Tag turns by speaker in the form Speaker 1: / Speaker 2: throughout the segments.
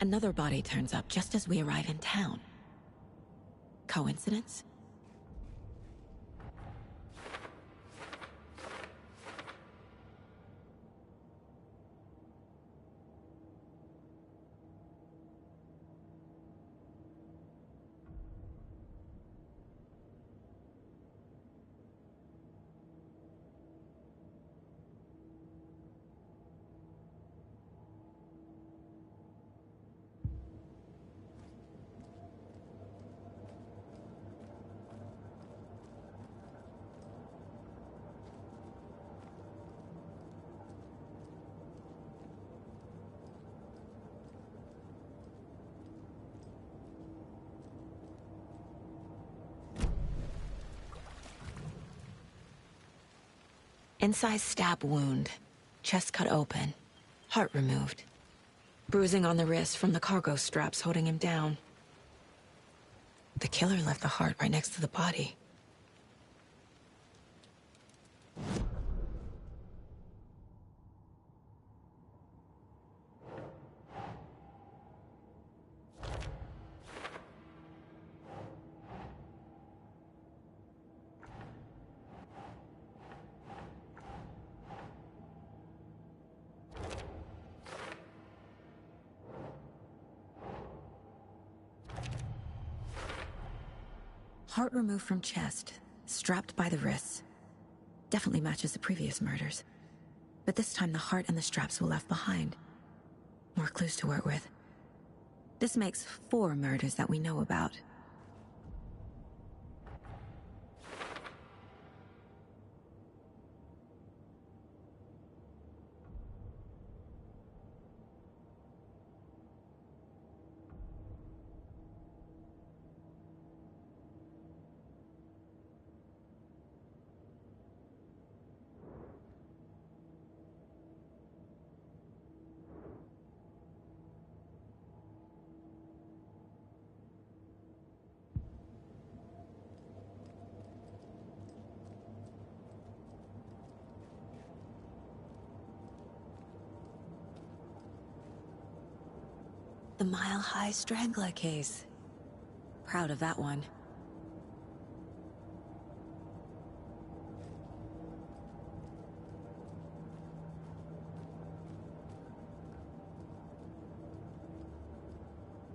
Speaker 1: Another body turns up just as we arrive in town. Coincidence? Incised stab wound. Chest cut open. Heart removed. Bruising on the wrist from the cargo straps holding him down. The killer left the heart right next to the body. Heart removed from chest, strapped by the wrists. Definitely matches the previous murders. But this time the heart and the straps were left behind. More clues to work with. This makes 4 murders that we know about. The Mile High Strangler case. Proud of that one.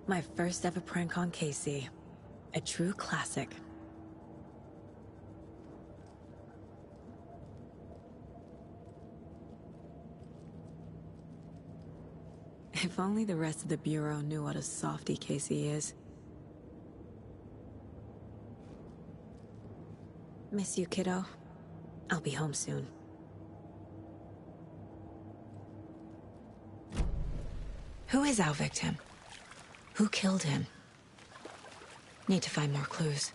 Speaker 1: My first ever prank on Casey. A true classic. If only the rest of the Bureau knew what a softy Casey is. Miss you, kiddo. I'll be home soon. Who is our victim? Who killed him? Need to find more clues.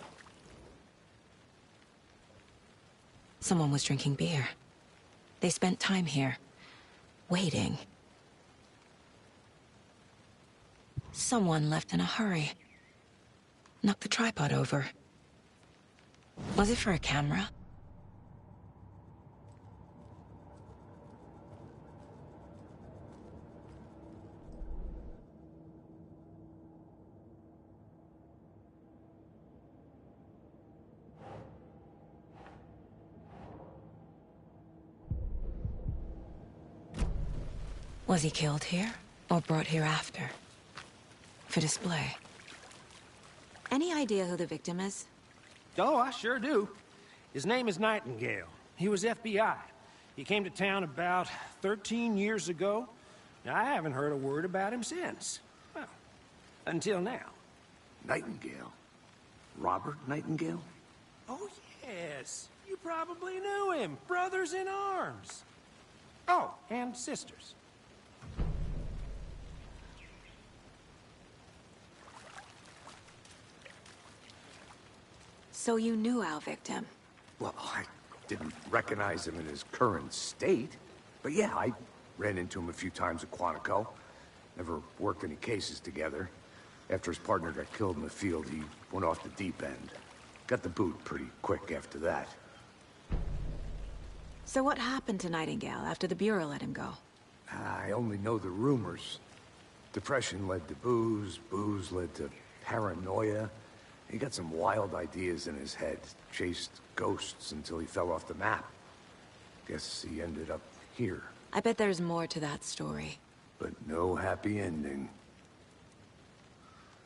Speaker 1: Someone was drinking beer. They spent time here, waiting. Someone left in a hurry. Knocked the tripod over. Was it for a camera? Was he killed here, or brought here after? For display. Any idea who the victim is?
Speaker 2: Oh, I sure do. His name is Nightingale. He was FBI. He came to town about 13 years ago. Now, I haven't heard a word about him since. Well, until now.
Speaker 3: Nightingale? Robert Nightingale?
Speaker 2: Oh, yes. You probably knew him. Brothers in arms. Oh, and sisters.
Speaker 1: So you knew our victim?
Speaker 3: Well, I didn't recognize him in his current state. But yeah, I ran into him a few times at Quantico. Never worked any cases together. After his partner got killed in the field, he went off the deep end. Got the boot pretty quick after that.
Speaker 1: So what happened to Nightingale after the Bureau let him go?
Speaker 3: I only know the rumors. Depression led to booze, booze led to paranoia. He got some wild ideas in his head, chased ghosts until he fell off the map. Guess he ended up here.
Speaker 1: I bet there's more to that story.
Speaker 3: But no happy ending.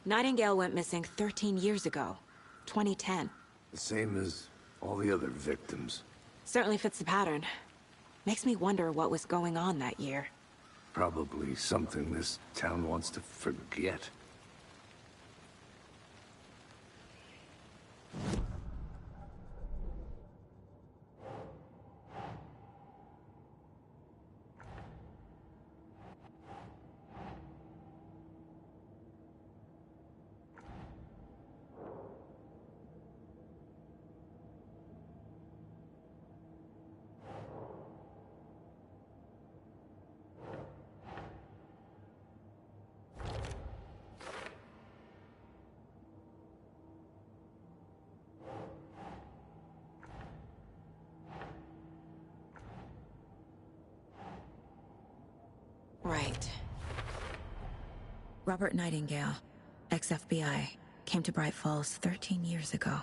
Speaker 1: Nightingale went missing 13 years ago. 2010.
Speaker 3: The same as all the other victims.
Speaker 1: Certainly fits the pattern. Makes me wonder what was going on that year.
Speaker 3: Probably something this town wants to forget.
Speaker 1: Right. Robert Nightingale, ex-FBI, came to Bright Falls 13 years ago.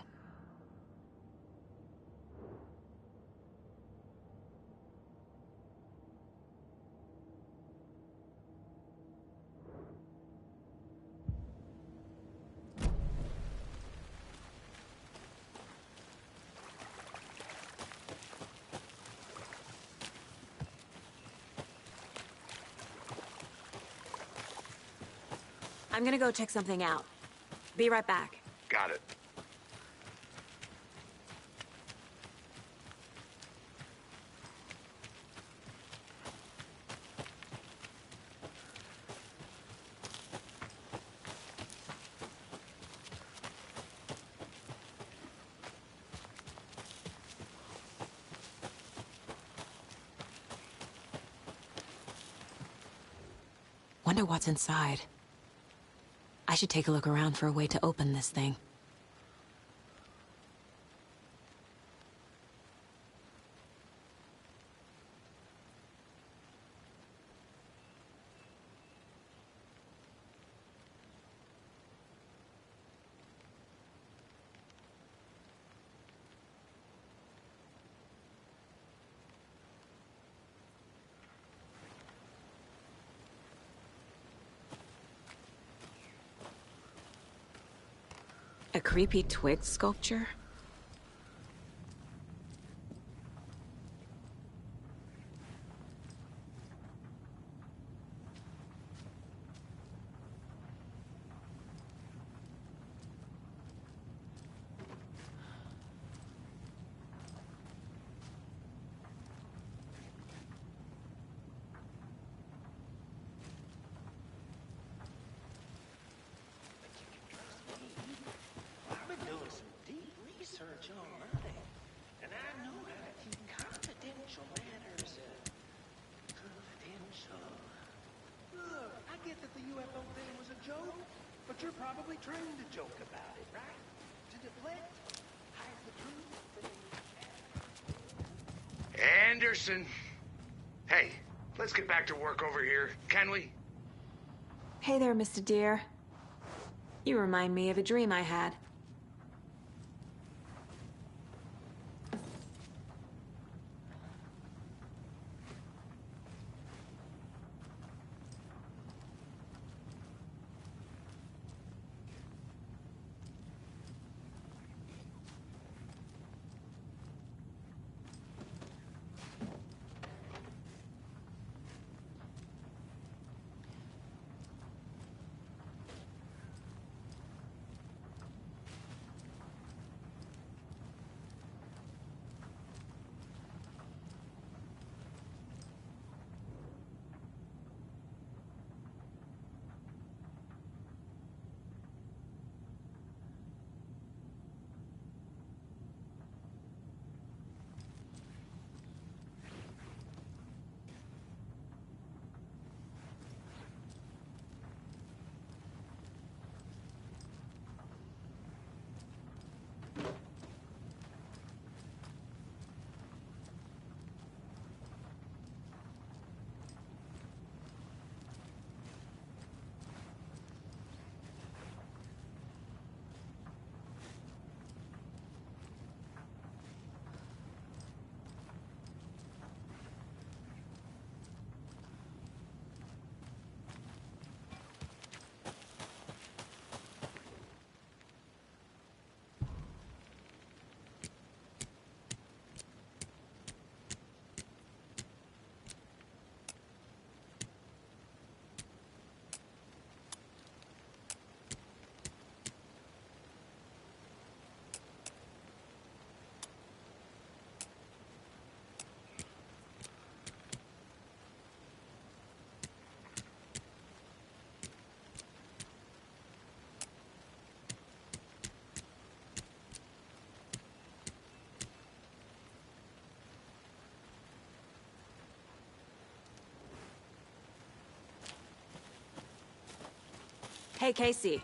Speaker 1: I'm gonna go check something out. Be right back.
Speaker 3: Got it.
Speaker 1: Wonder what's inside. I should take a look around for a way to open this thing. A creepy twig sculpture?
Speaker 4: I've been doing some deep research online, and I know how to keep confidential matters confidential. Look, I get that the UFO thing was a joke, but you're probably trained to joke about it, right? To deflect, hide the truth.
Speaker 3: Anderson! Hey, let's get back to work over here, can we?
Speaker 1: Hey there, Mr. Deer. You remind me of a dream I had. Hey, Casey.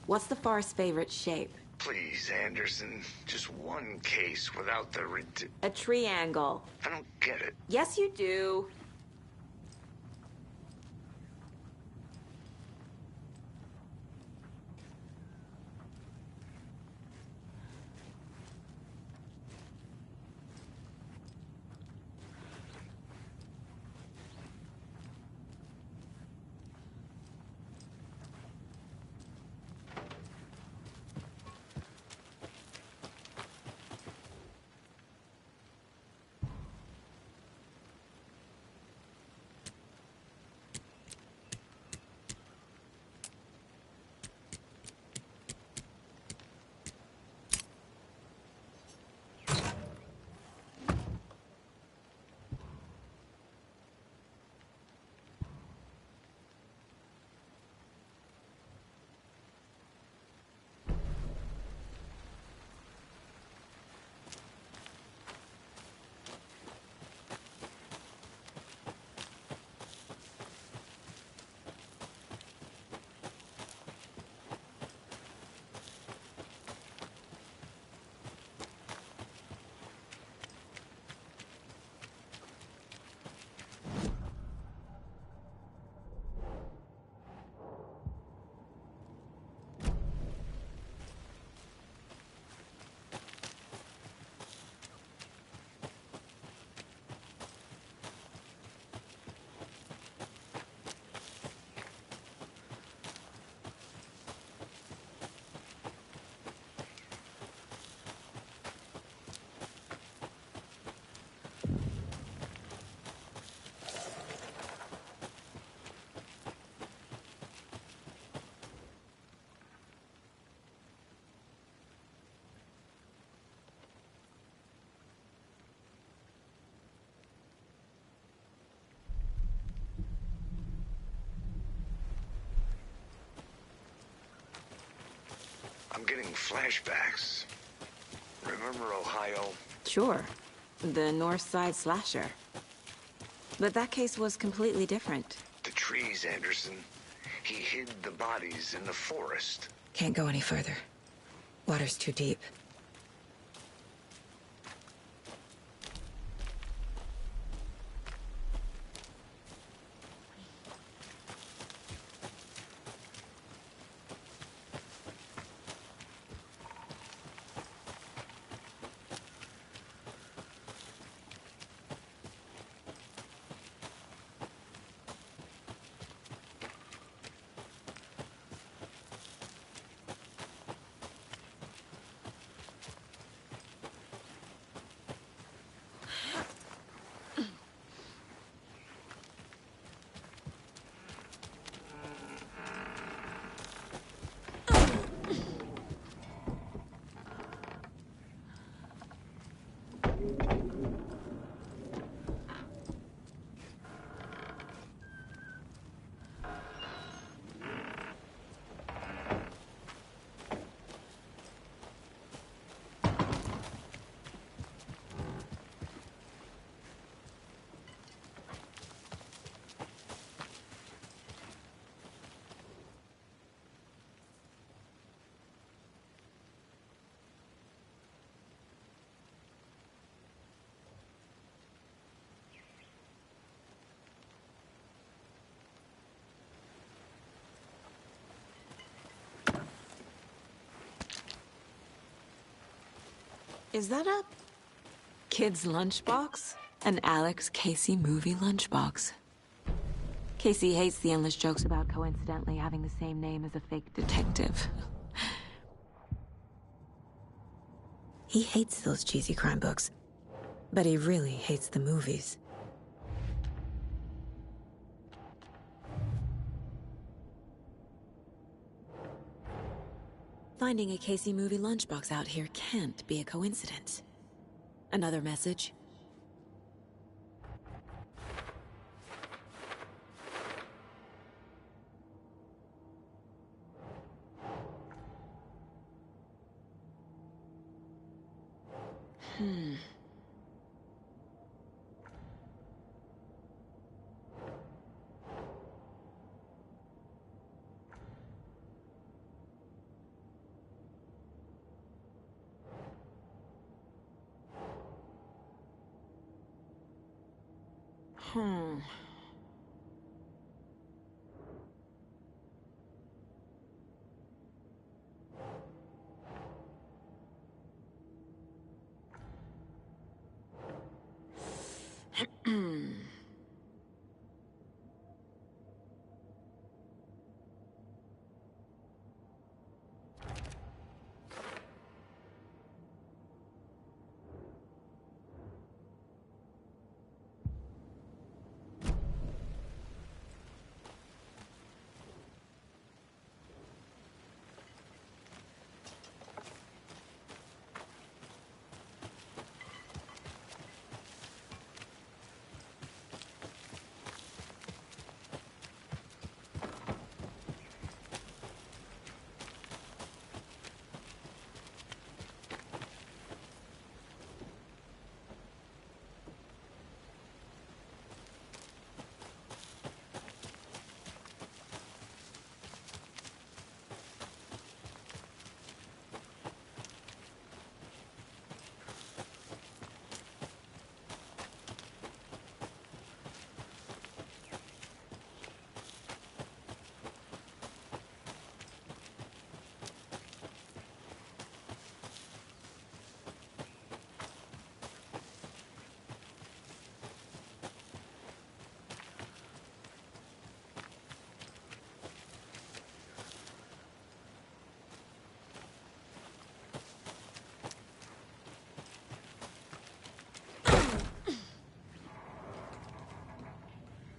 Speaker 1: What's the Forest's favorite shape?
Speaker 5: Please, Anderson. Just one case without the
Speaker 1: A triangle.
Speaker 5: I don't get it.
Speaker 1: Yes, you do.
Speaker 5: I'm getting flashbacks. Remember Ohio?
Speaker 1: Sure. The North Side slasher. But that case was completely different.
Speaker 5: The trees, Anderson. He hid the bodies in the forest.
Speaker 1: Can't go any further. Water's too deep. Is that a kid's lunchbox? An Alex Casey movie lunchbox. Casey hates the endless jokes about coincidentally having the same name as a fake detective. He hates those cheesy crime books, but he really hates the movies. Finding a Casey movie lunchbox out here can't be a coincidence. Another message?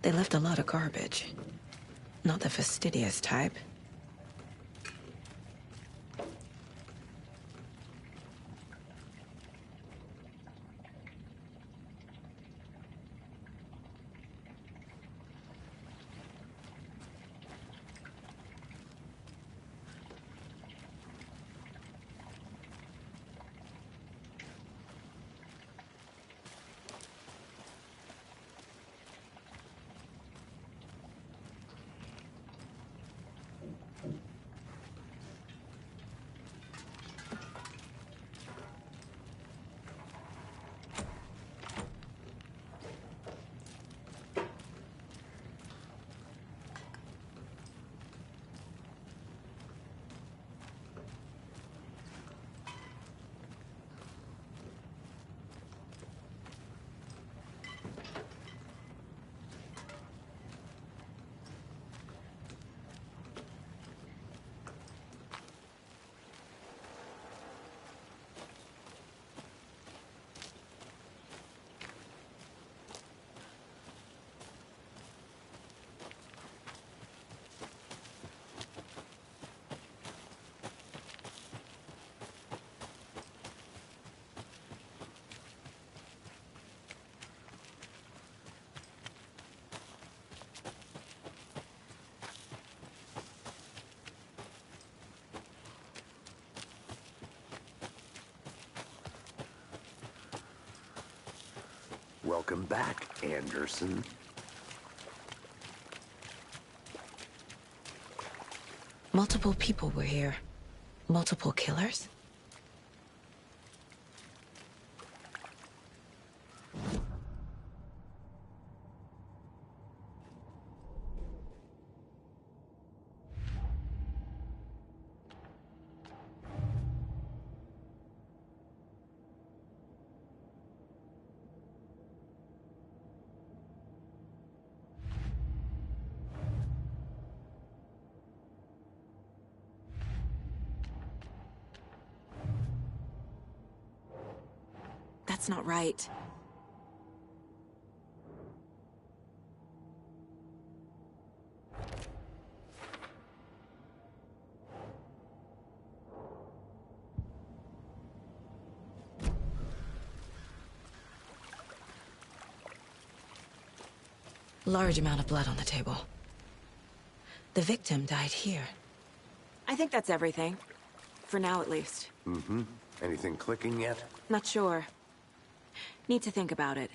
Speaker 1: They left a lot of garbage. Not the fastidious type.
Speaker 3: Welcome back, Anderson.
Speaker 1: Multiple people were here. Multiple killers? That's not right. Large amount of blood on the table. The victim died here. I think that's everything. For now, at least.
Speaker 3: Mm-hmm. Anything clicking yet?
Speaker 1: Not sure. Need to think about it.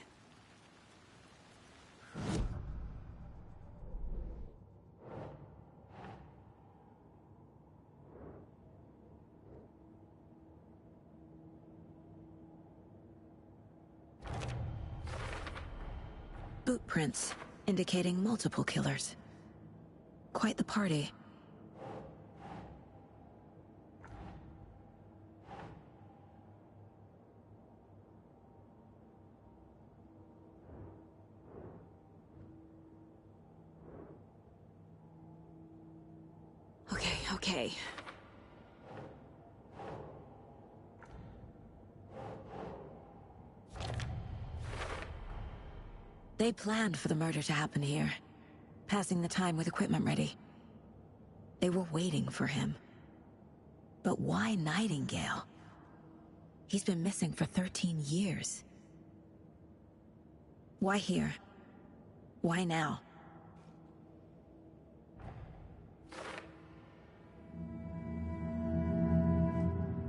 Speaker 1: boot prints, indicating multiple killers. Quite the party. Okay. They planned for the murder to happen here, passing the time with equipment ready. They were waiting for him. But why Nightingale? He's been missing for 13 years. Why here? Why now?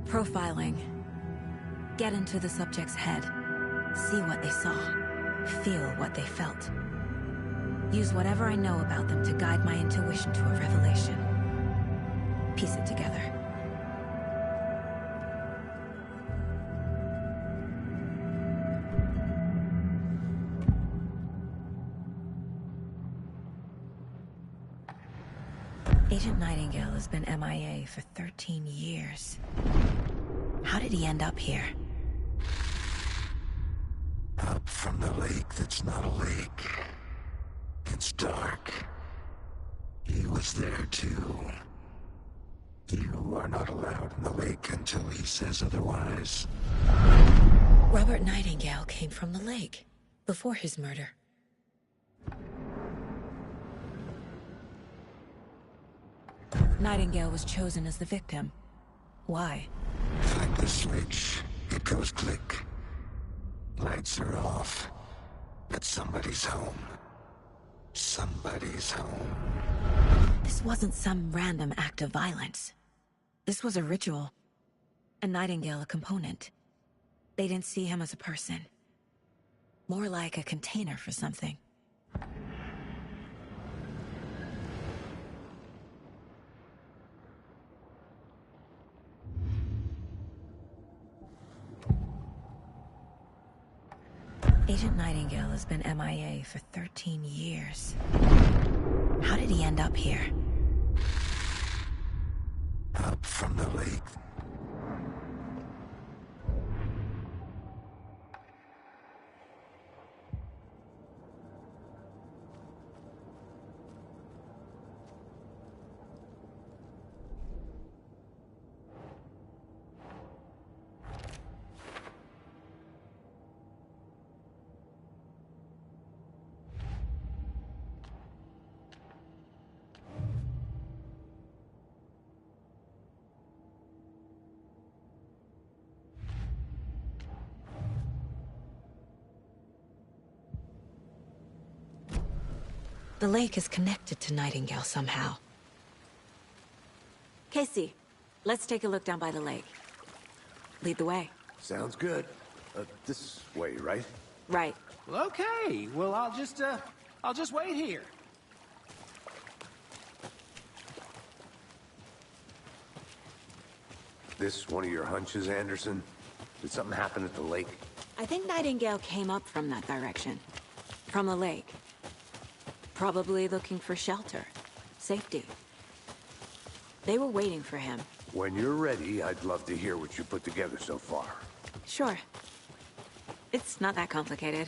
Speaker 1: Profiling. Get into the subject's head. See what they saw. Feel what they felt. Use whatever I know about them to guide my intuition to a revelation. Piece it together. Agent Nightingale has been MIA for 13 years. How did he end up here?
Speaker 6: Up from the lake that's not a lake. It's dark. He was there too. You are not allowed in the lake until he says otherwise.
Speaker 1: Robert Nightingale came from the lake, before his murder. Nightingale was chosen as the victim. Why?
Speaker 6: Find the switch. It goes click. Lights are off. But somebody's home. Somebody's home.
Speaker 1: This wasn't some random act of violence. This was a ritual. And Nightingale a component. They didn't see him as a person. More like a container for something. Agent Nightingale has been MIA for 13 years. How did he end up here?
Speaker 6: Up from the lake.
Speaker 1: The lake is connected to Nightingale somehow. Casey, let's take a look down by the lake. Lead the way.
Speaker 3: Sounds good. This way, right?
Speaker 1: Right.
Speaker 2: Well, okay. Well, I'll just wait here.
Speaker 3: This one of your hunches, Anderson? Did something happen at the lake?
Speaker 1: I think Nightingale came up from that direction. From the lake. Probably looking for shelter. Safety. They were waiting for him.
Speaker 3: When you're ready, I'd love to hear what you put together so far.
Speaker 1: Sure. It's not that complicated.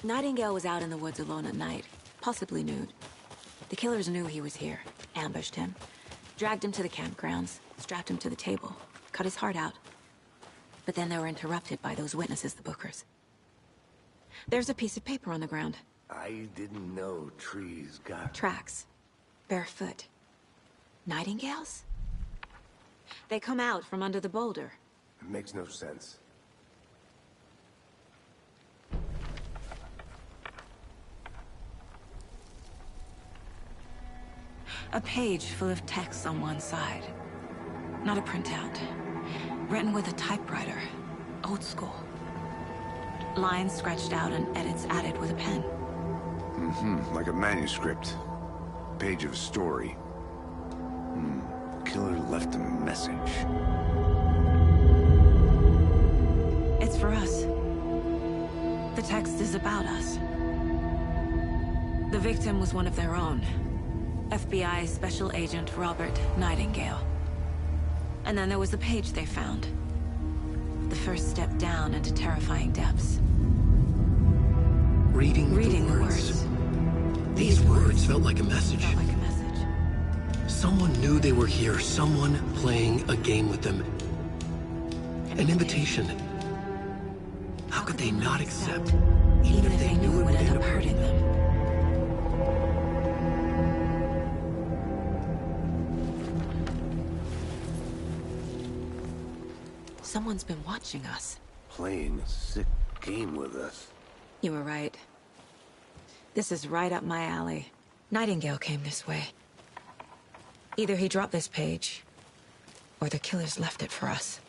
Speaker 1: Nightingale was out in the woods alone at night, possibly nude. The killers knew he was here, ambushed him, dragged him to the campgrounds, strapped him to the table, cut his heart out. But then they were interrupted by those witnesses, the Bookers. There's a piece of paper on the ground.
Speaker 3: I didn't know trees got...
Speaker 1: Tracks. Barefoot. Nightingales? They come out from under the boulder.
Speaker 3: It makes no sense.
Speaker 1: A page full of text on one side. Not a printout. Written with a typewriter. Old school. Lines scratched out and edits added with a pen.
Speaker 3: Like a manuscript. Page of a story. Killer left a message.
Speaker 1: It's for us. The text is about us. The victim was one of their own. FBI Special Agent Robert Nightingale. And then there was the page they found. The first step down into terrifying depths.
Speaker 7: Reading the words. These words felt like a message. Someone knew they were here, someone playing a game with them. An invitation. How could they not accept, even if they knew it would end up hurting them?
Speaker 1: Someone's been watching us.
Speaker 3: Playing a sick game with us.
Speaker 1: You were right. This is right up my alley. Nightingale came this way. Either he dropped this page, or the killers left it for us.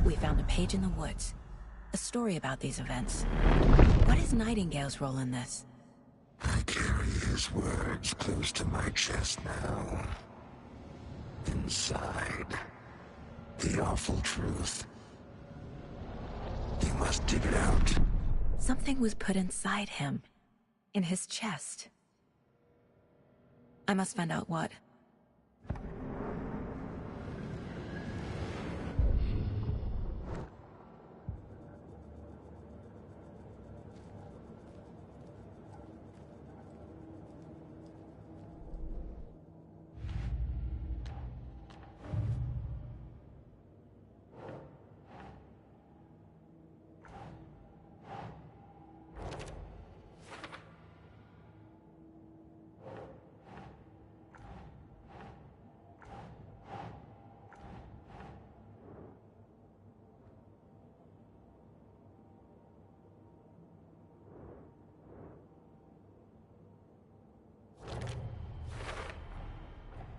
Speaker 1: We found a page in the woods. A story about these events. What is Nightingale's role in this?
Speaker 6: I carry his words close to my chest now. Inside, the awful truth. You must dig it out.
Speaker 1: Something was put inside him. In his chest. I must find out what.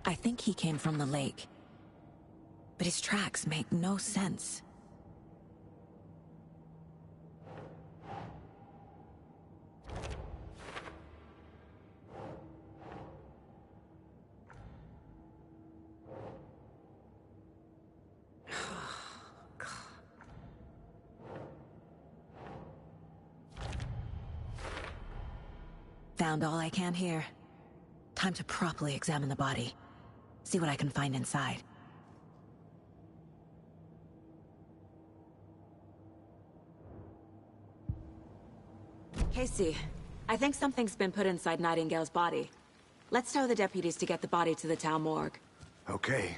Speaker 1: I think he came from the lake. But his tracks make no sense. Found all I can here. Time to properly examine the body. See what I can find inside. Casey, I think something's been put inside Nightingale's body. Let's tell the deputies to get the body to the town morgue.
Speaker 3: Okay.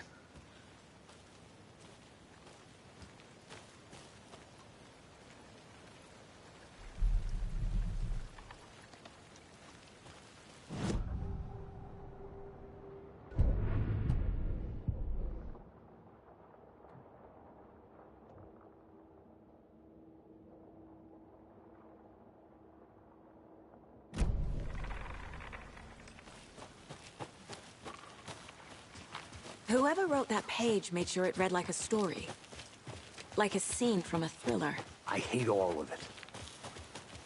Speaker 1: Whoever wrote that page made sure it read like a story. Like a scene from a thriller.
Speaker 3: I hate all of it.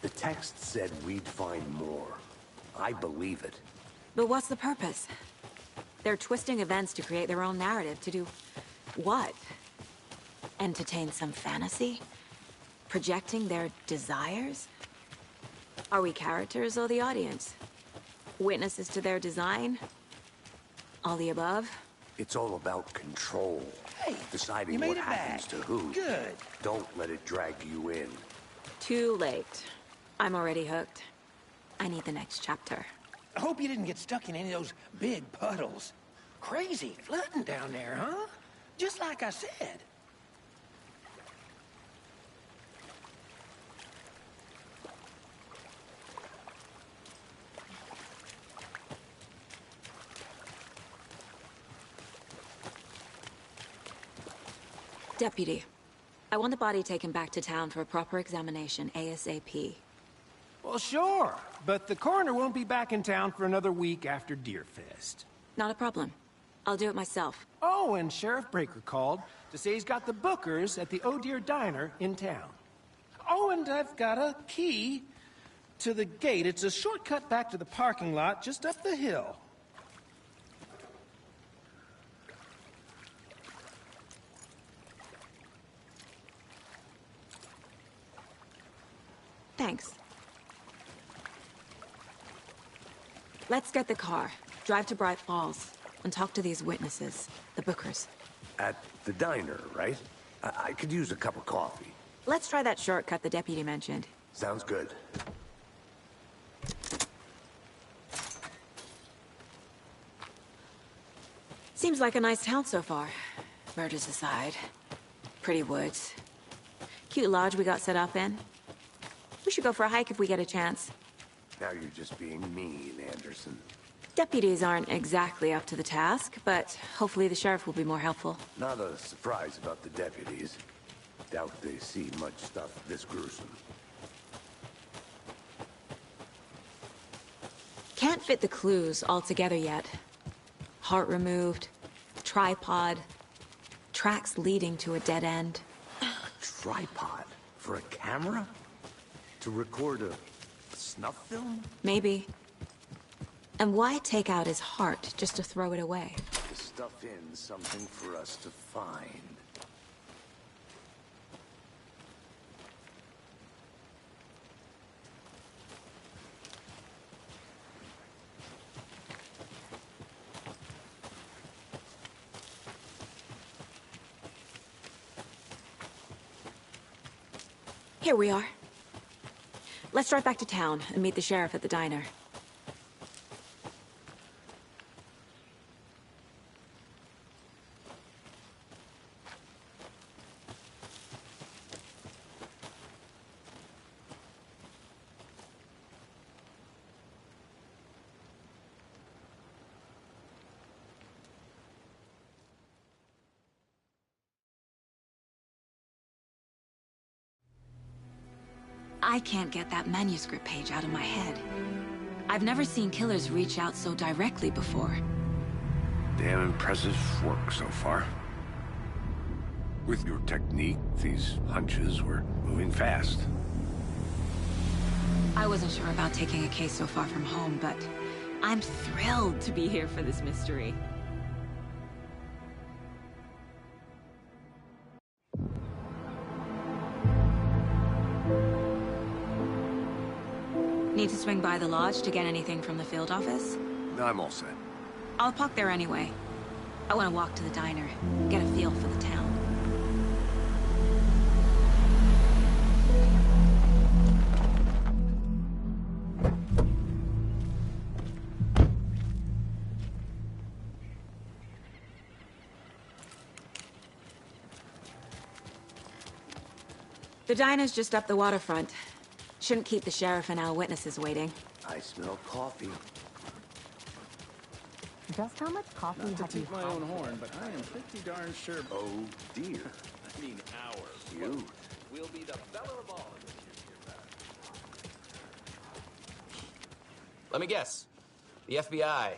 Speaker 3: The text said we'd find more. I believe it.
Speaker 1: But what's the purpose? They're twisting events to create their own narrative. To do what? Entertain some fantasy? Projecting their desires? Are we characters or the audience? Witnesses to their design? All the above?
Speaker 3: It's all about control.
Speaker 4: Hey,
Speaker 3: deciding
Speaker 4: you made
Speaker 3: what
Speaker 4: it
Speaker 3: happens
Speaker 4: back.
Speaker 3: to who.
Speaker 4: Good.
Speaker 3: Don't let it drag you in.
Speaker 1: Too late. I'm already hooked. I need the next chapter.
Speaker 4: I hope you didn't get stuck in any of those big puddles. Crazy flooding down there, huh? Just like I said.
Speaker 1: Deputy, I want the body taken back to town for a proper examination, ASAP.
Speaker 2: Well, sure, but the coroner won't be back in town for another week after Deerfest.
Speaker 1: Not a problem. I'll do it myself.
Speaker 2: Oh, and Sheriff Breaker called to say he's got the Bookers at the Oh Dear Diner in town. Oh, and I've got a key to the gate. It's a shortcut back to the parking lot just up the hill.
Speaker 1: Thanks. Let's get the car, drive to Bright Falls, and talk to these witnesses, the Bookers.
Speaker 3: At the diner, right? I could use a cup of coffee.
Speaker 1: Let's try that shortcut the deputy mentioned.
Speaker 3: Sounds good.
Speaker 1: Seems like a nice town so far. Murders aside. Pretty woods. Cute lodge we got set up in. We should go for a hike if we get a chance.
Speaker 3: Now you're just being mean, Anderson.
Speaker 1: Deputies aren't exactly up to the task, but hopefully the sheriff will be more helpful.
Speaker 3: Not a surprise about the deputies. Doubt they see much stuff this gruesome.
Speaker 1: Can't fit the clues all together yet. Heart removed, tripod, tracks leading to a dead end.
Speaker 3: Tripod? For a camera? To record a snuff film?
Speaker 1: Maybe. And why take out his heart just to throw it away?
Speaker 3: To stuff in something for us to find.
Speaker 1: Here we are. Let's drive back to town and meet the sheriff at the diner. I can't get that manuscript page out of my head. I've never seen killers reach out so directly before.
Speaker 3: Damn impressive work so far. With your technique, these hunches were moving fast.
Speaker 1: I wasn't sure about taking a case so far from home, but I'm thrilled to be here for this mystery. Need to swing by the lodge to get anything from the field office?
Speaker 3: I'm all set.
Speaker 1: I'll park there anyway. I want to walk to the diner, get a feel for the town. The diner's just up the waterfront. Shouldn't keep the sheriff and our witnesses waiting.
Speaker 3: I smell coffee.
Speaker 8: Just how much coffee
Speaker 9: Not to
Speaker 8: have you
Speaker 9: toot my own horn, but I am pretty darn sure.
Speaker 3: Oh, dear.
Speaker 9: I mean, ours.
Speaker 3: You.
Speaker 9: We'll be the belle of the ball in this year's back.
Speaker 10: Let me guess. The FBI.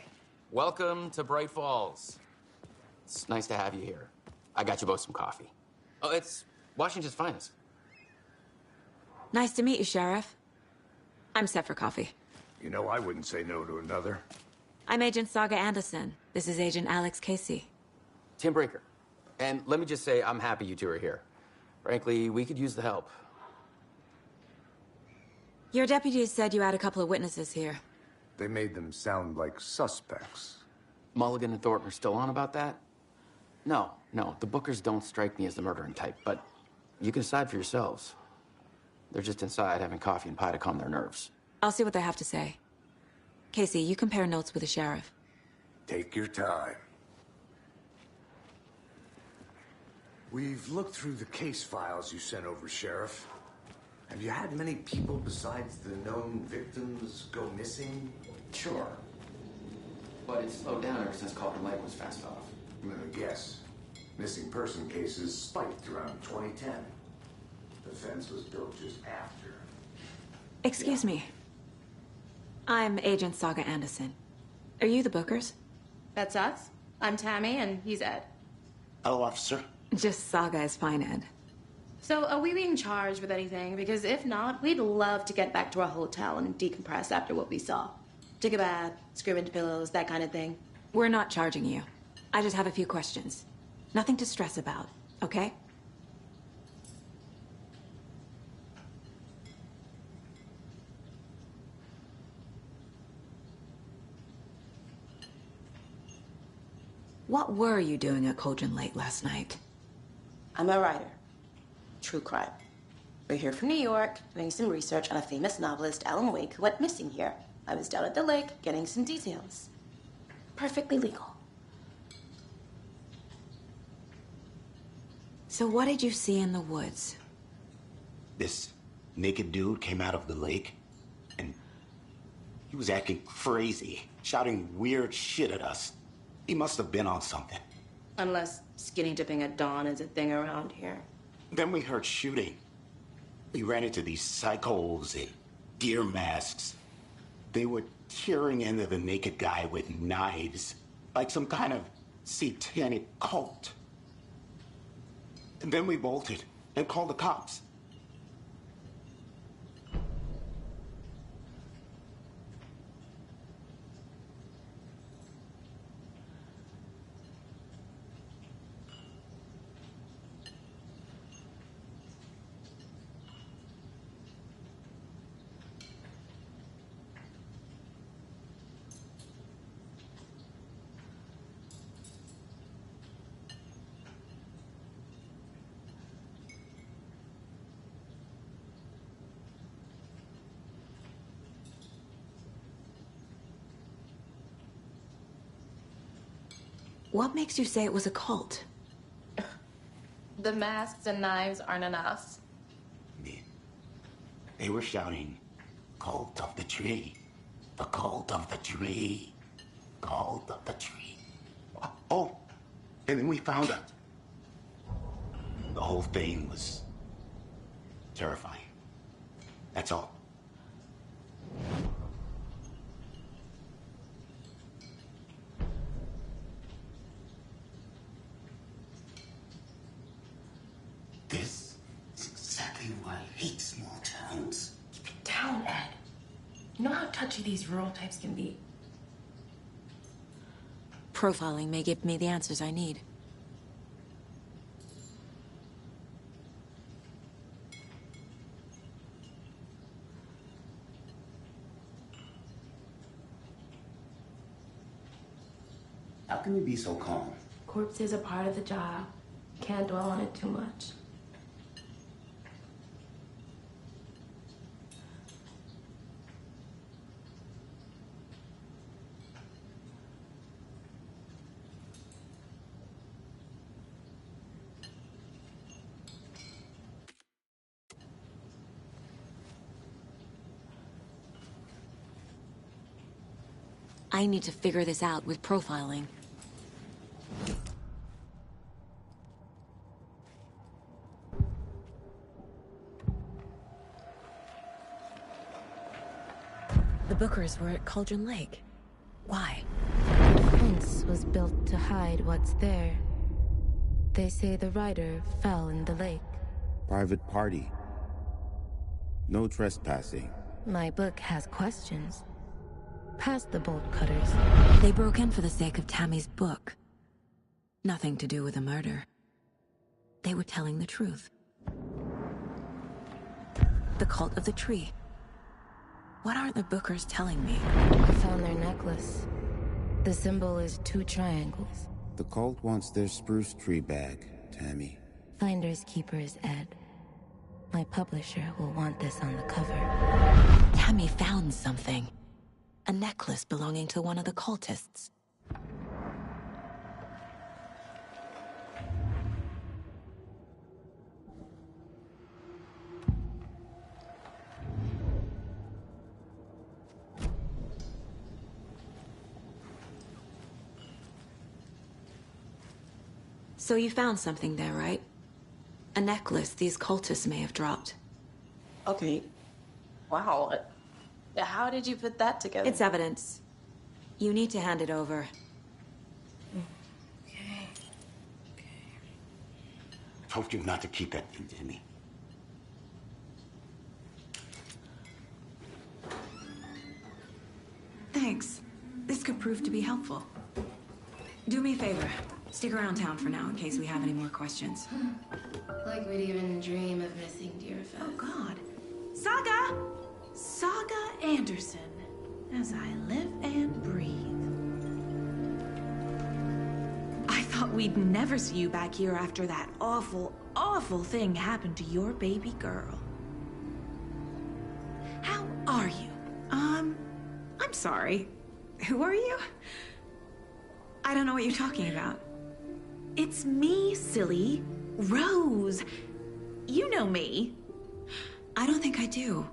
Speaker 10: Welcome to Bright Falls. It's nice to have you here. I got you both some coffee. Oh, it's Washington's finest.
Speaker 1: Nice to meet you, Sheriff. I'm set for coffee.
Speaker 3: You know, I wouldn't say no to another.
Speaker 1: I'm Agent Saga Anderson. This is Agent Alex Casey.
Speaker 10: Tim Brinker. And let me just say, I'm happy you two are here. Frankly, we could use the help.
Speaker 1: Your deputies said you had a couple of witnesses here.
Speaker 3: They made them sound like suspects.
Speaker 10: Mulligan and Thornton are still on about that? No, the Bookers don't strike me as the murdering type, but you can decide for yourselves. They're just inside having coffee and pie to calm their nerves.
Speaker 1: I'll see what they have to say. Casey, you compare notes with the sheriff.
Speaker 3: Take your time. We've looked through the case files you sent over, Sheriff. Have you had many people besides the known victims go missing?
Speaker 10: Sure. But it's slowed down ever since Calder Lake was fast off.
Speaker 3: Yes. Missing person cases spiked around 2010. The fence was built just after.
Speaker 1: Excuse me. I'm Agent Saga Anderson. Are you the Bookers?
Speaker 8: That's us? I'm Tammy, and he's Ed.
Speaker 11: Hello, officer.
Speaker 1: Just Saga is fine, Ed.
Speaker 8: So, are we being charged with anything? Because if not, we'd love to get back to our hotel and decompress after what we saw. Take a bath, scream into pillows, that kind of thing.
Speaker 1: We're not charging you. I just have a few questions. Nothing to stress about, okay? What were you doing at Cauldron Lake last night?
Speaker 8: I'm a writer. True crime. We're here from New York, doing some research on a famous novelist, Alan Wake, who went missing here. I was down at the lake, getting some details. Perfectly legal.
Speaker 1: So what did you see in the woods?
Speaker 11: This naked dude came out of the lake, and he was acting crazy, shouting weird shit at us. He must have been on something.
Speaker 8: Unless skinny dipping at dawn is a thing around here.
Speaker 11: Then we heard shooting. We ran into these psychos in deer masks. They were tearing into the naked guy with knives, like some kind of satanic cult. And then we bolted and called the cops.
Speaker 1: What makes you say it was a cult?
Speaker 8: The masks and knives aren't enough.
Speaker 11: They were shouting, "Cult of the tree, the cult of the tree, cult of the tree." Oh, and then we found out. The whole thing was terrifying. That's all. This is exactly why I hate small towns.
Speaker 8: Keep it down, Ed. You know how touchy these rural types can be.
Speaker 1: Profiling may give me the answers I need.
Speaker 11: How can you be so calm?
Speaker 8: Corpses are part of the job. Can't dwell on it too much.
Speaker 1: I need to figure this out with profiling. The Bookers were at Cauldron Lake. Why?
Speaker 12: The fence was built to hide what's there. They say the rider fell in the lake.
Speaker 13: Private party. No trespassing.
Speaker 12: My book has questions. Past the bolt cutters.
Speaker 1: They broke in for the sake of Tammy's book. Nothing to do with a murder. They were telling the truth. The cult of the tree. What aren't the Bookers telling me?
Speaker 12: I found their necklace. The symbol is 2 triangles.
Speaker 13: The cult wants their spruce tree back, Tammy.
Speaker 12: Finders keepers, Ed. My publisher will want this on the cover.
Speaker 1: Tammy found something. A necklace belonging to one of the cultists. So you found something there, right? A necklace these cultists may have dropped.
Speaker 8: Okay. Wow. How did you put that together?
Speaker 1: It's evidence. You need to hand it over.
Speaker 11: told you not to keep that thing to me.
Speaker 1: Thanks. This could prove to be helpful. Do me a favor. Stick around town for now in case we have any more questions.
Speaker 12: Like we'd even dream of missing Deerfest.
Speaker 14: Oh, God. Saga! Saga Anderson. As I live and breathe. I thought we'd never see you back here after that awful, awful thing happened to your baby girl. How are you? I'm sorry. Who are you? I don't know what you're talking about. It's me, silly. Rose. You know me.
Speaker 1: I don't think I do.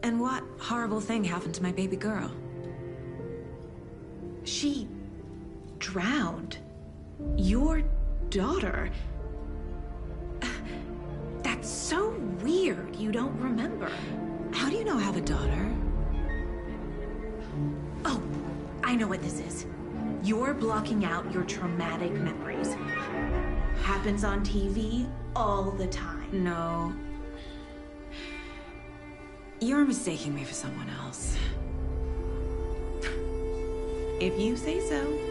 Speaker 1: And what horrible thing happened to my baby girl?
Speaker 14: She drowned. Your daughter. That's so weird you don't remember.
Speaker 1: How do you know I have a daughter?
Speaker 14: Oh, I know what this is. You're blocking out your traumatic memories. Happens on TV all the time.
Speaker 1: No. You're mistaking me for someone else.
Speaker 14: If you say so.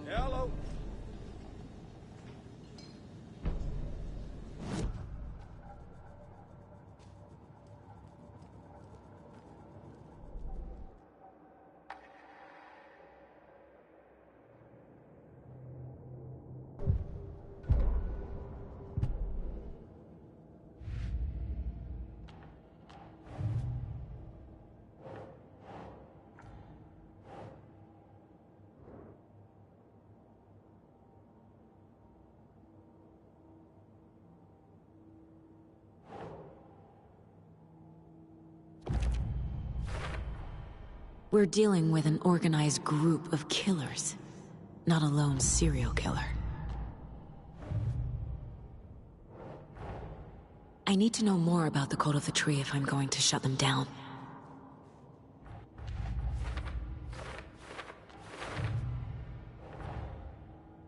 Speaker 2: Hello.
Speaker 1: We're dealing with an organized group of killers, not a lone serial killer. I need to know more about the Cult of the Tree if I'm going to shut them down.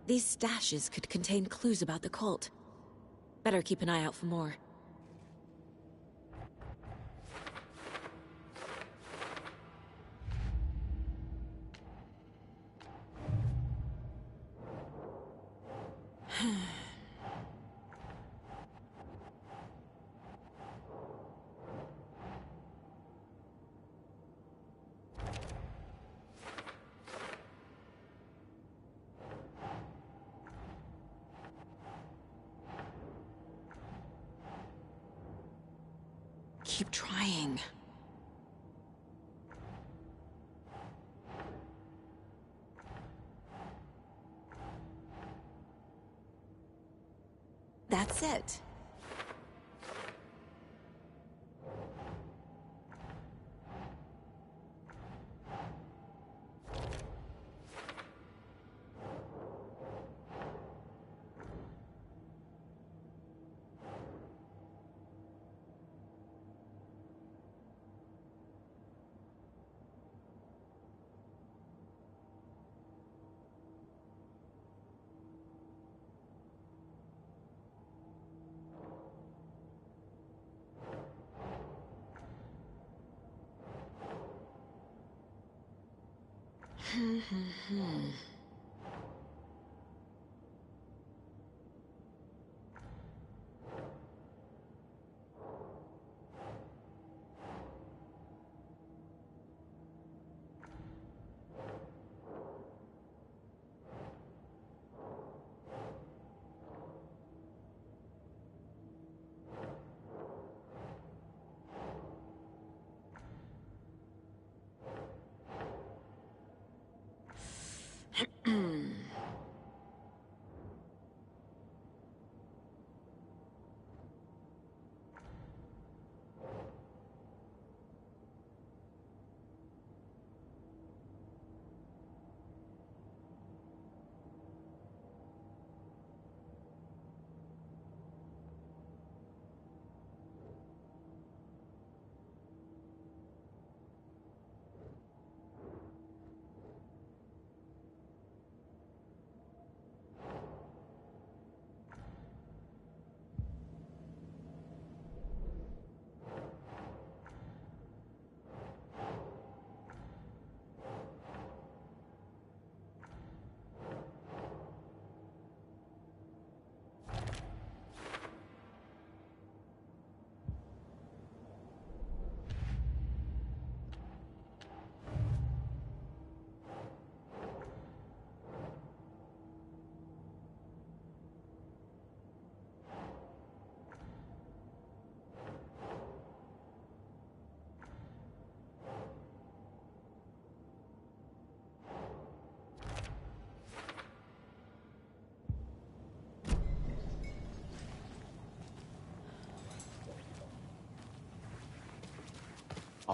Speaker 1: These stashes could contain clues about the cult. Better keep an eye out for more. Keep trying. That's it.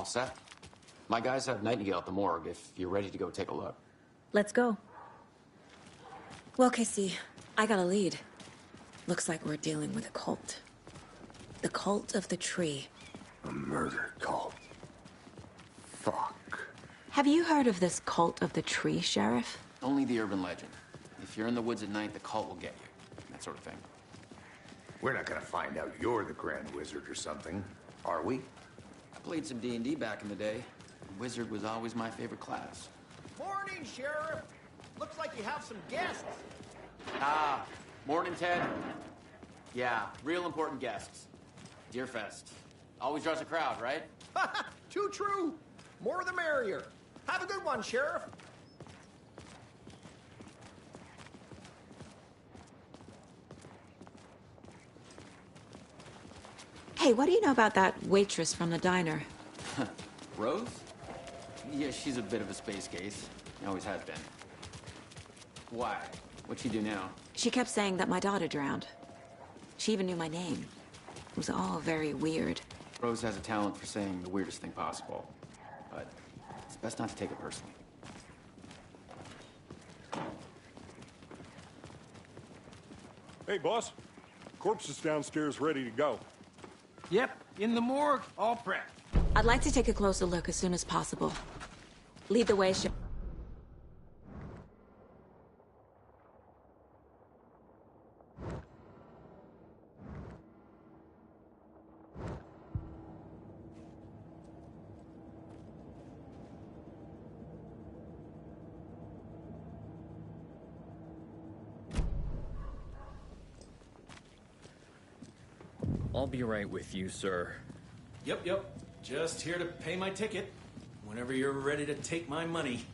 Speaker 10: All set. My guys have Nightingale at the morgue if you're ready to go take a look.
Speaker 1: Let's go. Well, Casey, I got a lead. Looks like we're dealing with a cult. The cult of the tree.
Speaker 3: A murder cult. Fuck.
Speaker 1: Have you heard of this cult of the tree, Sheriff?
Speaker 10: Only the urban legend. If you're in the woods at night, the cult will get you. That sort of thing.
Speaker 3: We're not gonna find out you're the Grand Wizard or something, are we?
Speaker 10: I played some D&D back in the day. Wizard was always my favorite class.
Speaker 15: Morning, Sheriff. Looks like you have some guests.
Speaker 10: Ah, morning, Ted. Yeah, real important guests. Deerfest. Always draws a crowd, right?
Speaker 15: Too true. More the merrier. Have a good one, Sheriff.
Speaker 1: Hey, what do you know about that waitress from the diner?
Speaker 10: Rose? Yeah, she's a bit of a space case. Always has been. Why? What'd she do now?
Speaker 1: She kept saying that my daughter drowned. She even knew my name. It was all very weird.
Speaker 10: Rose has a talent for saying the weirdest thing possible. But it's best not to take it personally.
Speaker 16: Hey, boss. Corpse is downstairs ready to go.
Speaker 2: Yep, in the morgue, all prepped.
Speaker 1: I'd like to take a closer look as soon as possible. Lead the way, Sheriff.
Speaker 17: I'll be right with you, sir.
Speaker 9: Yep. Just here to pay my ticket. Whenever you're ready to take my money.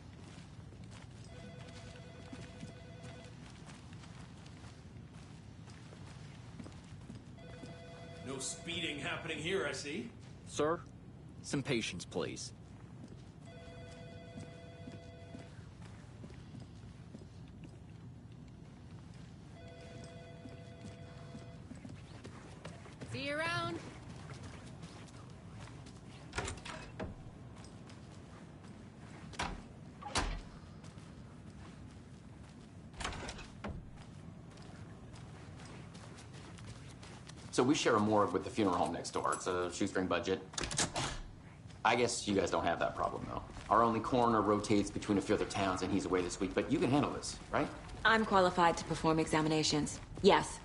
Speaker 9: No speeding happening here, I see.
Speaker 17: Sir, some patience, please.
Speaker 18: See you around.
Speaker 10: So we share a morgue with the funeral home next door. It's a shoestring budget. I guess you guys don't have that problem, though. Our only coroner rotates between a few other towns, and he's away this week, but you can handle this, right?
Speaker 1: I'm qualified to perform examinations. Yes.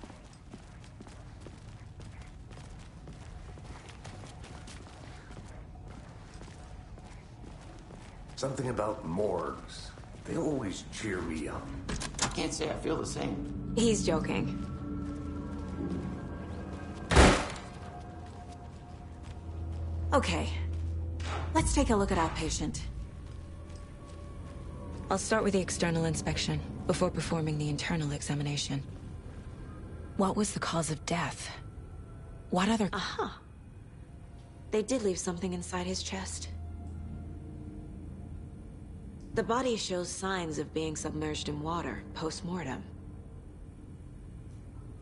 Speaker 3: Something about morgues. They always cheer me up.
Speaker 10: I can't say I feel the same.
Speaker 1: He's joking. Okay. Let's take a look at our patient. I'll start with the external inspection before performing the internal examination. What was the cause of death? What other... Aha! They did leave something inside his chest. The body shows signs of being submerged in water post-mortem.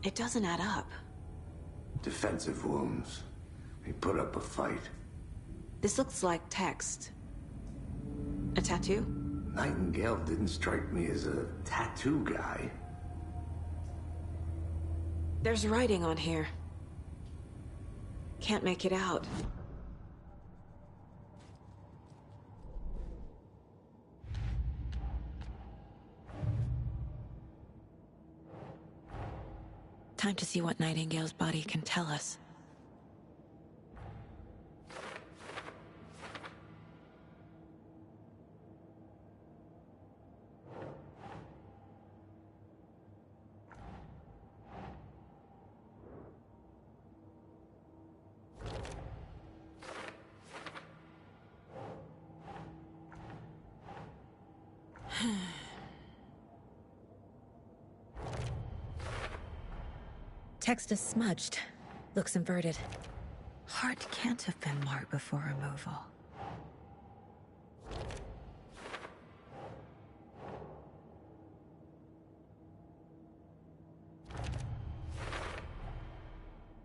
Speaker 1: It doesn't add up.
Speaker 3: Defensive wounds. He put up a fight.
Speaker 1: This looks like text. A tattoo?
Speaker 3: Nightingale didn't strike me as a tattoo guy.
Speaker 1: There's writing on here. Can't make it out. Time to see what Nightingale's body can tell us. Text is smudged. Looks inverted. Heart can't have been marked before removal.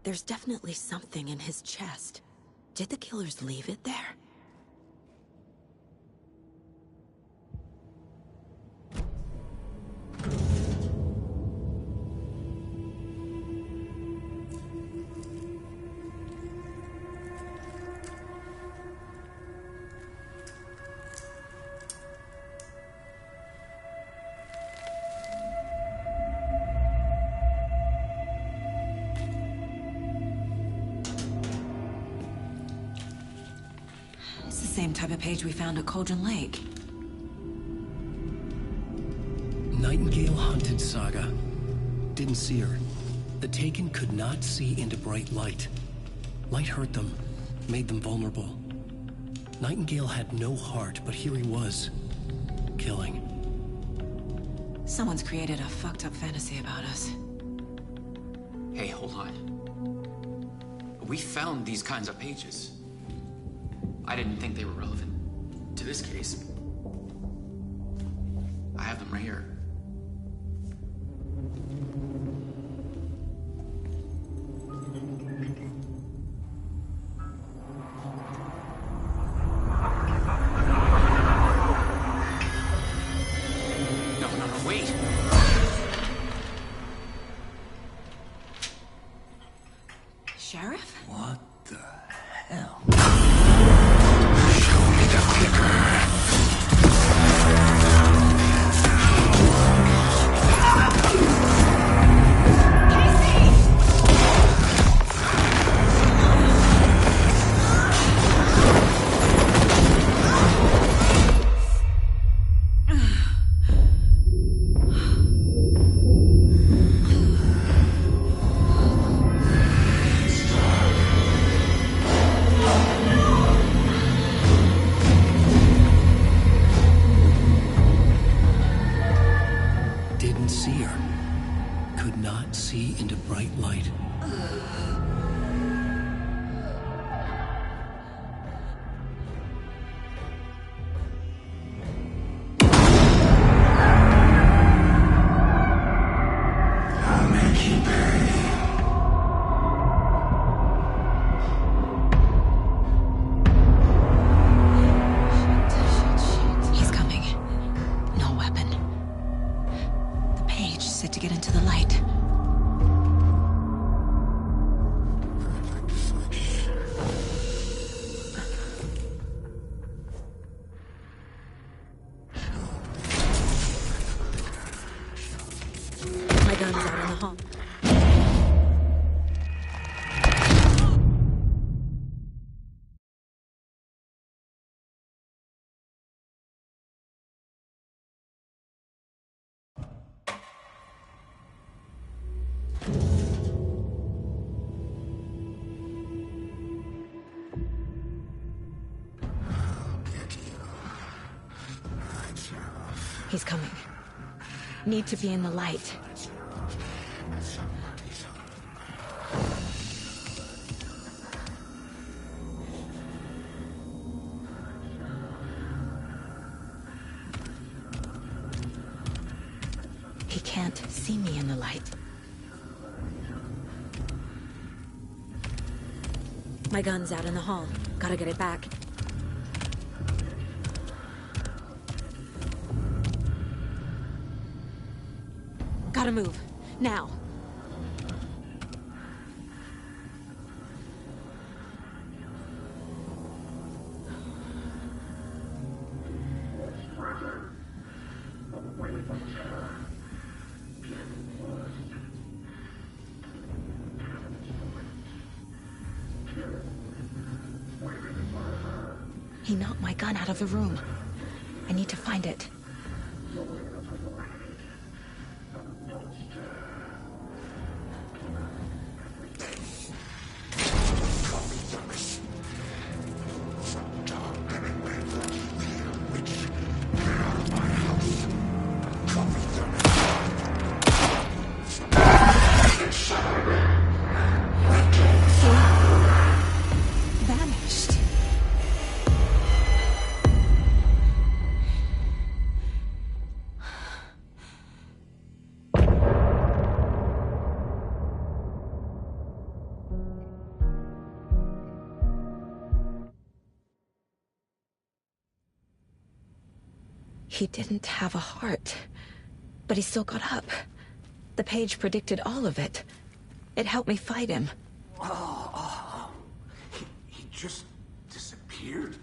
Speaker 1: There's definitely something in his chest. Did the killers leave it there? same type of page we found at Cauldron Lake.
Speaker 7: Nightingale hunted Saga. Didn't see her. The Taken could not see into bright light. Light hurt them, made them vulnerable. Nightingale had no heart, but here he was, killing.
Speaker 1: Someone's created a fucked up fantasy about us.
Speaker 10: Hey, hold on. We found these kinds of pages. I didn't think they were relevant to this case. I have them right here.
Speaker 1: Sheriff?
Speaker 6: What the hell?
Speaker 7: Didn't see her. Could not see into bright light.
Speaker 6: I'll make you pay.
Speaker 1: He's coming. No weapon. The page said to get into the light. My gun's out in the hall. He's coming. Need to be in the light. He can't see me in the light. My gun's out in the hall. Gotta get it back. Gotta move. Now. He knocked my gun out of the room. I need to find it. Vanished. He didn't have a heart, but he still got up. The page predicted all of it. It helped me fight him.
Speaker 11: He just disappeared?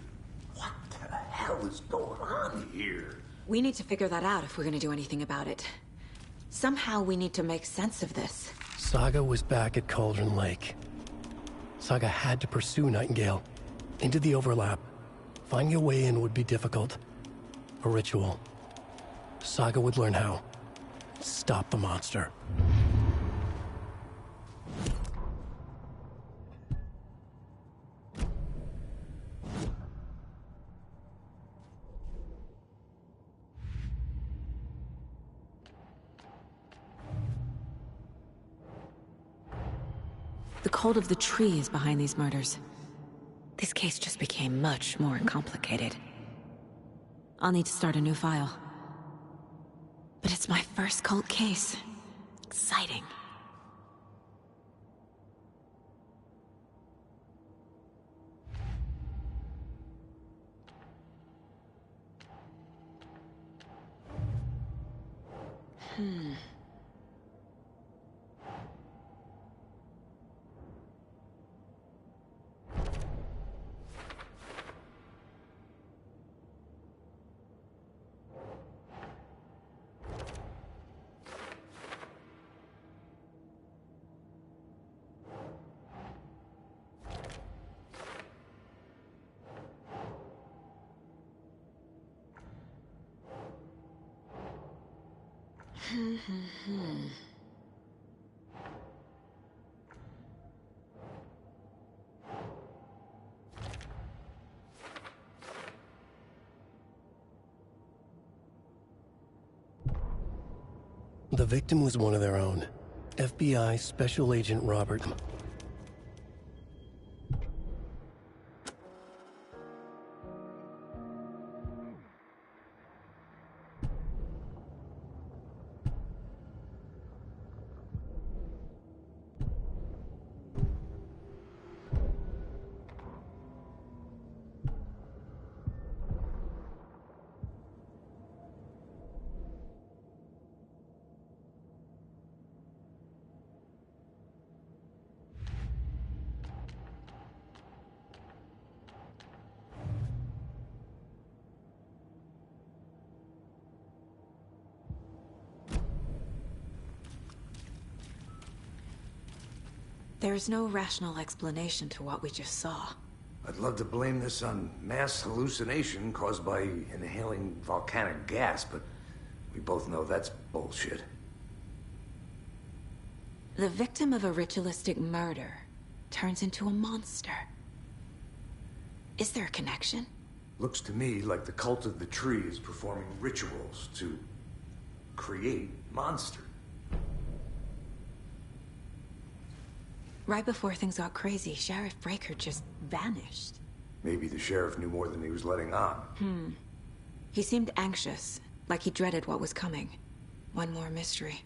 Speaker 11: What the hell is going on here?
Speaker 1: We need to figure that out if we're gonna do anything about it. Somehow we need to make sense of this.
Speaker 7: Saga was back at Cauldron Lake. Saga had to pursue Nightingale into the overlap. Finding a way in would be difficult. A ritual. Saga would learn how. Stop the monster.
Speaker 1: The cult of the tree is behind these murders. This case just became much more complicated. I'll need to start a new file. But it's my first cult case. Exciting.
Speaker 7: The victim was one of their own. FBI Special Agent Robert.
Speaker 1: There's no rational explanation to what we just saw.
Speaker 3: I'd love to blame this on mass hallucination caused by inhaling volcanic gas, but we both know that's bullshit.
Speaker 1: The victim of a ritualistic murder turns into a monster. Is there a connection?
Speaker 3: Looks to me like the cult of the tree is performing rituals to create monsters.
Speaker 1: Right before things got crazy, Sheriff Breaker just vanished.
Speaker 3: Maybe the sheriff knew more than he was letting on.
Speaker 1: He seemed anxious, like he dreaded what was coming. One more mystery.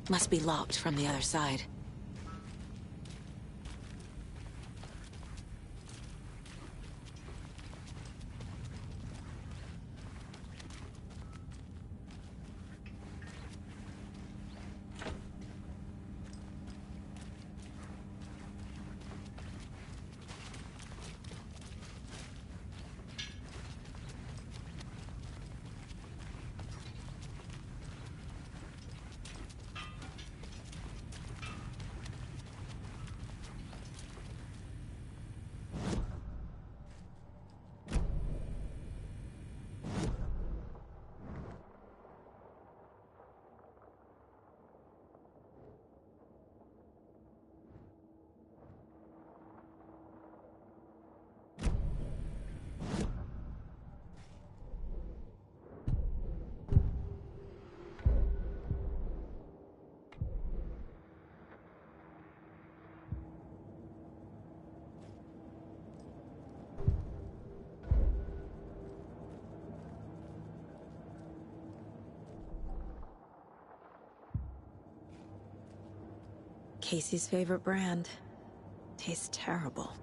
Speaker 1: Must be locked from the other side. Casey's favorite brand. Tastes terrible.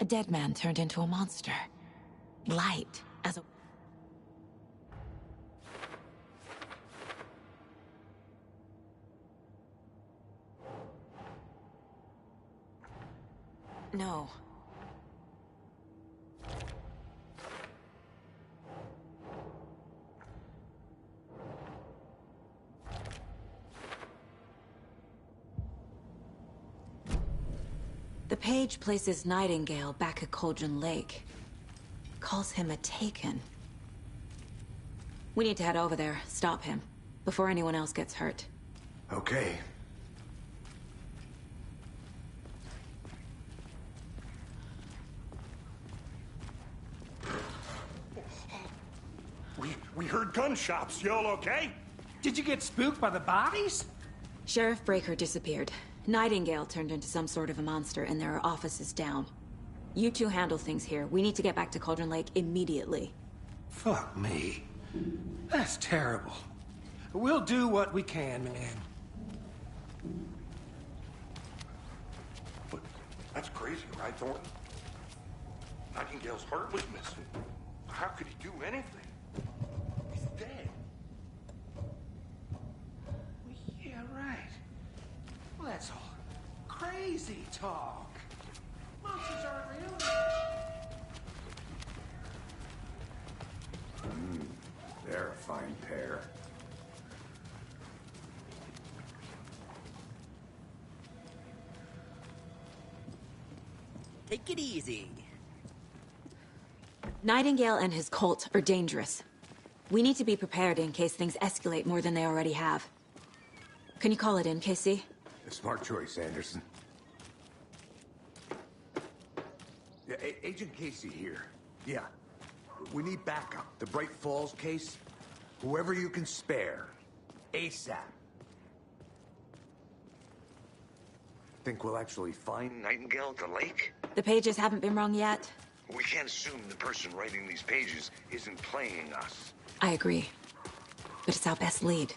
Speaker 1: A dead man turned into a monster. Light as a... No. The page places Nightingale back at Cauldron Lake. Calls him a Taken. We need to head over there, stop him, before anyone else gets hurt.
Speaker 3: Okay.
Speaker 16: We heard gunshots. Y'all okay?
Speaker 2: Did you get spooked by the bodies?
Speaker 1: Sheriff Breaker disappeared. Nightingale turned into some sort of a monster, and there are offices down. You two handle things here. We need to get back to Cauldron Lake immediately.
Speaker 2: Fuck me. That's terrible. We'll do what we can, man.
Speaker 16: But that's crazy, right, Thornton? Nightingale's heart was missing. How could he do anything? He's dead.
Speaker 2: Yeah, right. Well, that's all crazy talk. Monsters aren't real.
Speaker 3: They're a fine pair.
Speaker 18: Take it easy.
Speaker 1: Nightingale and his cult are dangerous. We need to be prepared in case things escalate more than they already have. Can you call it in, Casey?
Speaker 3: A smart choice, Anderson. Yeah, Agent Casey here. Yeah. We need backup. The Bright Falls case. Whoever you can spare. ASAP. Think we'll actually find
Speaker 5: Nightingale at the lake?
Speaker 1: The pages haven't been rung yet.
Speaker 5: We can't assume the person writing these pages isn't playing us.
Speaker 1: I agree. But it's our best lead.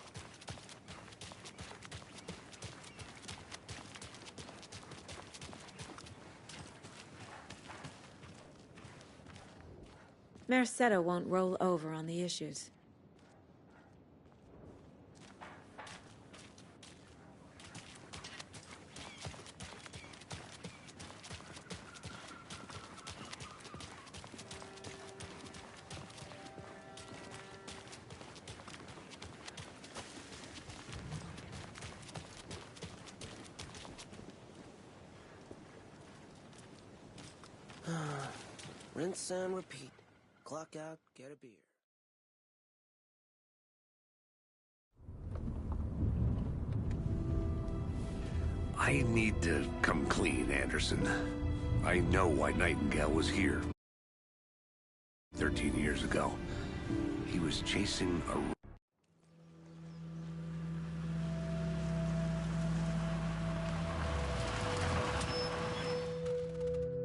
Speaker 1: Mercado won't roll over on the issues.
Speaker 18: Rinse and repeat. Clock out, get a beer.
Speaker 3: I need to come clean, Anderson. I know why Nightingale was here. 13 years ago. He was chasing a